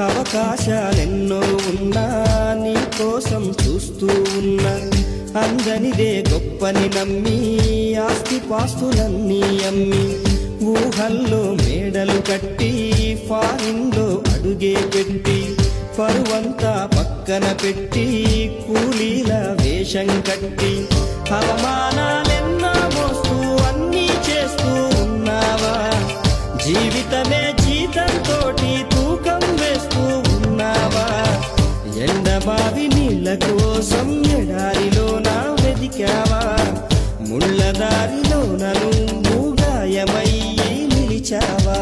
అవకాశాలెన్నో ఉన్నా నీ కోసం చూస్తూ ఉన్నా అందనిదే గొప్పని నమ్మి ఆస్తిపాస్తులన్నీ అమ్మి ఊహల్లో మేడలు కట్టి ఫారిన్లో అడుగే పెట్టి పరువంతా పక్కన పెట్టి కూలీల వేషం కట్టి అవమానాలెన్నో మోస్తూ అన్నీ చేస్తూ ఉన్నావా జీవితమే జీతంతోటి తూకం వేస్తూ ఉన్నావా ఎండబావి నీళ్ళ కోసం ఎడారిలోన వెదికావా ముళ్ళదారిలోన నువ్వు గాయమయ్యి నిలిచావా